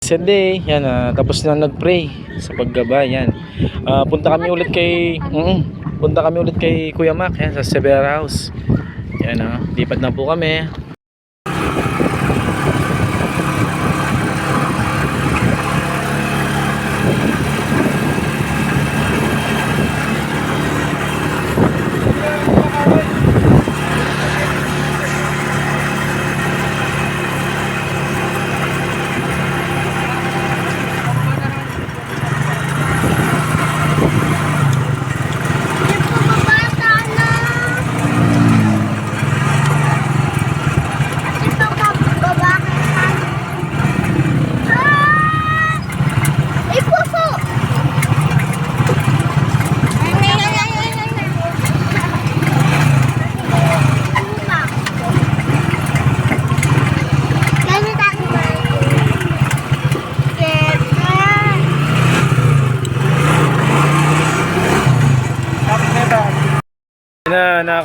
It's a day. Yan, tapos na nag-pray sa paggaba. Yan. Punta kami ulit kay Kuya Mac yan, sa Severa House. Yan, lipat na po kami.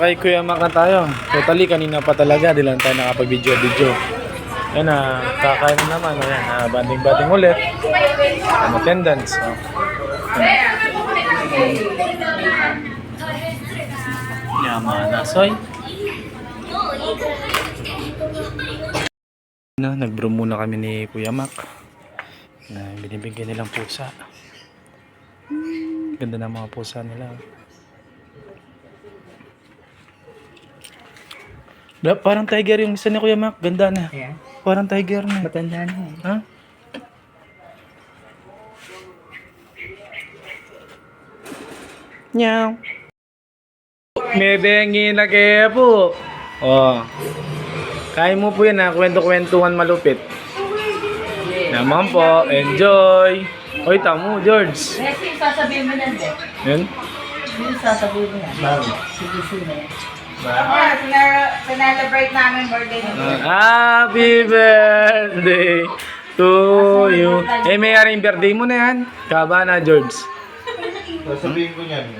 Kay Kuya Mac na tayo. Totally kanina pa talaga, di lang tayo nakapag-video. Yan kakain na naman. Ayan, banding-banding ulit. Attendance. Yaman na, soy. Nag-brew muna kami ni Kuya Mac. Binibigyan nilang pusa. Ganda ng mga pusa nila. Parang tiger yung isa ni Kuya Mac. Ganda na. Yeah. Parang tiger na. Matanda na. Ha? Nyaw. May bengi na kaya po. Oh. Kain mo po yan kwento-kwentuhan malupit. Naman po. Enjoy. Oy, tamo, George. Messi, sasabihin mo yan, Bek. Yun? Yung sasabihin mo yan. Bago. Sige na yan. Celebrate namin birthday niyo. Happy birthday to you. May aring birthday mo na yan. Kaba na, George. Sasabihin ko niyan.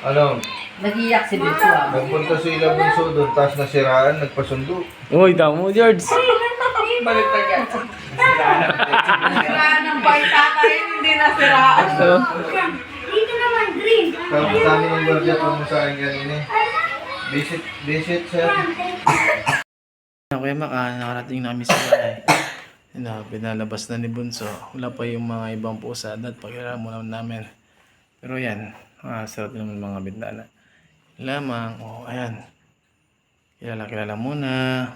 Ano? Nag-iyak si Bek ah. Nagpunta si Ila Bunso doon, tapos nasiraan, nagpasundo. Uy, tamo, George. Balik na yan. Nasiraan ng baita tayo, hindi nasiraan. Dito naman, green. Tapos kami ng guardia pa mo sa akin kanina. Visit, sir. Kuya Mac, nakarating na kami sa bahay. Pinalabas na ni Bunso. Wala pa yung mga ibang pusa at pagkira mo namin. Pero yan, sarap naman mga bintana. Lamang, ayan. Kilala muna.